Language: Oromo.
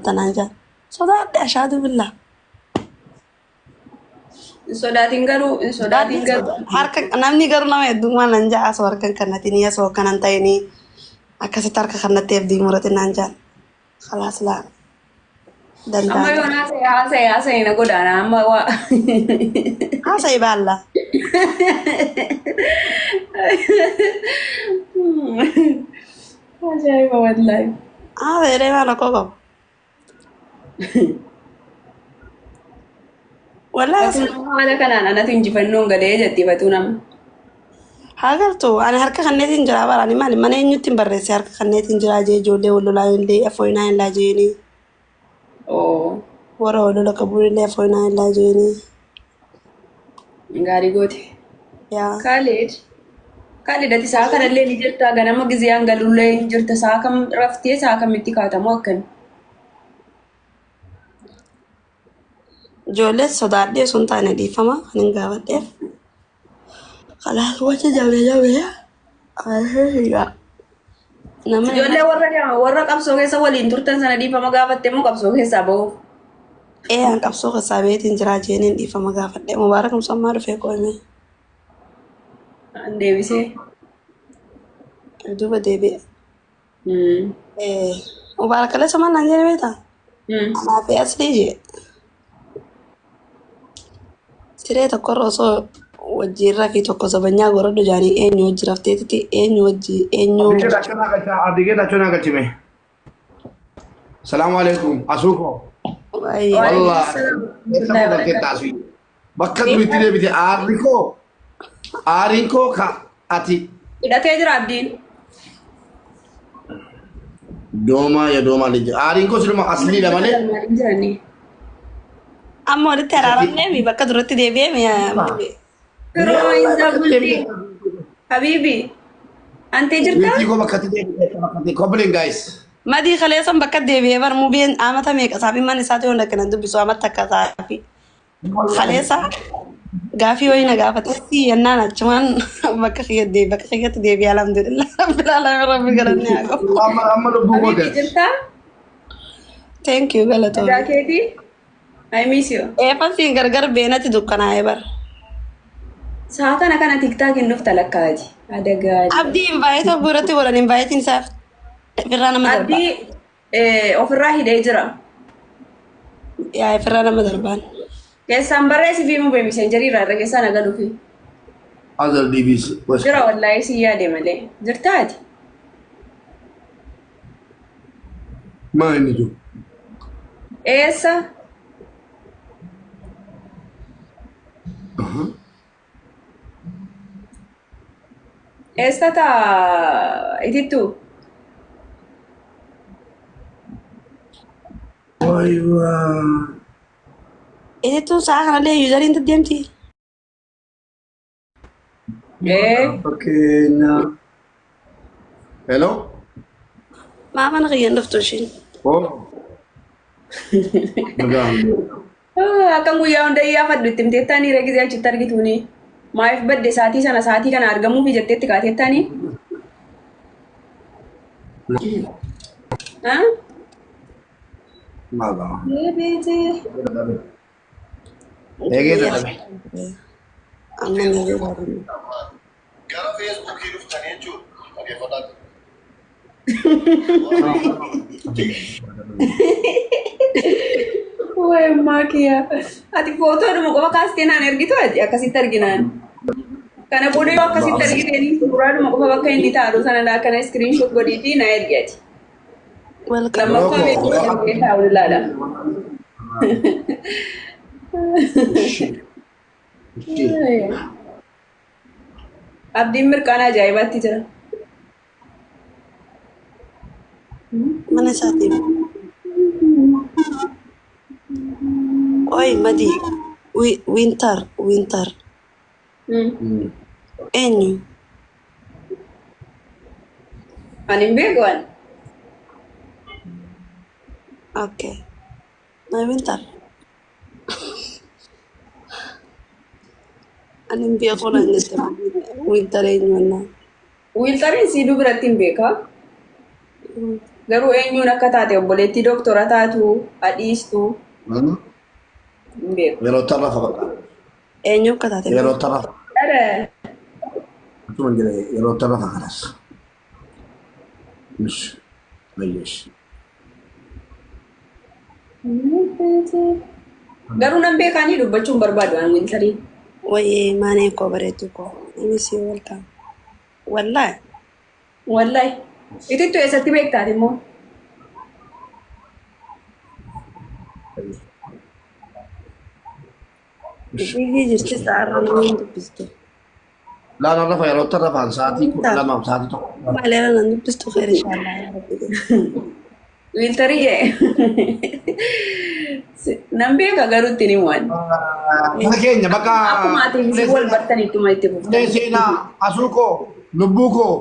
Tananja. Sodaadhe ashaadu billah. Sodaatiin garuu Harka namni garuu nama heddummaa nan ja'a asoo harkan kannatti ni asoo kanan ta'ini akkasitti harka kannatti abdii murate naan jaan. Khalaas laa amma danda'an. yoo haasa'e na godaana amma waa. Haasa'i baalla. Ajaa'iba wallaahi. Haasa'i dee maal akkoo qabu. Wallahi Haala kanaan anatu injifannoon galee jettifatu nama. haa galtu ani harka kanneetiin jira barani maali mana eenyutti hin barreesse harka kanneetiin jira jee ijoollee wallolaa illee afooyinaa hin laa jeeni Oo warra wallola qabu illee afooyinaa hin laa jeeni gaarii goote. yaa Kaalid ati sa'a kanallee ni jirta ganama giziyaan galullee hin jirta sa'a kam raftee sa'a kamitti kaatamu akkan. ijoollee sodaadhee sun taane dhiifama kan hin gaafadheef khalaas wacha jabee nama Ijoollee warra qabsoo keessa waliin turtan sana dhiifama gaafatte moo qabsoo keessaa bahuuf? aan qabsoo keessaa beetiin jira jeeniin dhiifama gaafadhee mubaarak musammaa dhufee qoyme An deebisee. duuba deebi'e mubaarak kalee samaan naan jedhe beektaa anaaf aslii jee siree tokkorra osoo wajjiirraa fi tokko sabanyaa gorodhu jaanii eenyu wajji rafteetitti eenyu wajji eenyu Abdigeeta achonaa galchime. Salaamu alaikum. Asuuko. waayee Wallah. Eessa mudattee taasii? Bakka duriitti deebite aariin koo ka ati Hidhatee jira abdiin. doomaa ya doomaa lejja. Aariin koo siluma asliidha malee. Maaliin jiranii? amma walitti araaramnee bakka duratti deebi'ee Firoo isaa bultii. Habiibi. Antee jirtaa? Durittii koo bakka itti deebite. Complain guys. madii kaleessan bakka deebi'ee bar mubeen amata meeqa saafi man isaati hunda kana dubbisu amata akka saafi kaleessa gaafii wayii na gaafatetti yennaan achumaan bakka kiyyatti deebi'ee alhamdulillah rabbil alamin rabbi galanne haa qabu. Amma lubbuu koo Habiibi jirtaa? Thank you galatoo. Jaakeetii? I miss you. Eeffansiin gargar beenatti dukkanaa'ee bar. Sa'a kana tiktaakiin dhufta lakkaati. Adagaa. Abdii invaayitoo biratti godhan invaayitiin isaaf ofirraa nama darba. Abdii ofirraa hidhee jira. Yaa ofirraa nama darbaan. Keessaan barreessi fi mubee miseenjarii irraa irra keessaan agaluufi. Azal DBs. Jira wallaahi si yaade malee. Jirtaati? Maa inni jiru? Eessa? Eessa taa itittu? Waywa. Itittuun sa'a kanallee yuuzariin deemti. Fakkeenya. Hello? Maama na kiyyan dhuftu ishiin. Oh. Nagaan. Akkan guyyaa hunda iyyaafadhu itti himteettaanii reegizee achitti argituuni. Maaliif badde saatii kana argamuufi jetteetti kaateettaanii? Nagaan. Beetee. Eegee dadhabe. Amma na jedhamu. Gara Feesbuukii dhuftanii jechuudha. Dhaggeeffataa. Wayi maakiya. Ati footoodhuma qofa kaastee naan ergitu ati akkasitti arginaan. Kana booda yoo akkasitti argiteenii suuraadhuma qofa bakka inni taa'u sana akkana iskiriinshoot godhiitii na ergi ati. Welcome. Lammaffaa beekumsa taa'u ilaala. Abdiin mirqaan ajaa'ibaatti jira. Mana isaatiif. Oi madii. Winter. Eenyu? Ani hin beeku ani. Okay. Na winter. Ani hin beeku na jette winter eenyu annaa. Wiiltariin siiduu biratti hin beekaa. Garuu eenyuun akka taate obboleettii doktora taatu adhiistu hin beeku. Yeroo tarra fakkaata. Eenyu akka taate. Yeroo tarra. Dhala. Akkuma jira yeroo tarra fakkaatas. Ish. Ayyesh. Garuu nan beekaanii dubbachuun barbaadu waan wintarii. Wayii maanee koo bareedduu koo. Inni si welcome. Wallahi. Wallahi. Itittu eessatti beektaati immoo? Biyyi jirti sa'aarra nama dubbistu. Laala lafa yeroo tarra faan sa'aatii 12 sa'aatii tokko. Maaleera nan dubbistu khayr inshallah yaa rabbi. Wintarii jee. Nan beeka garuu itti ni waan. Mana keenya bakka. Akkuma ati wal bartanitti ma itti fufu. Seenaa asuu koo lubbuu koo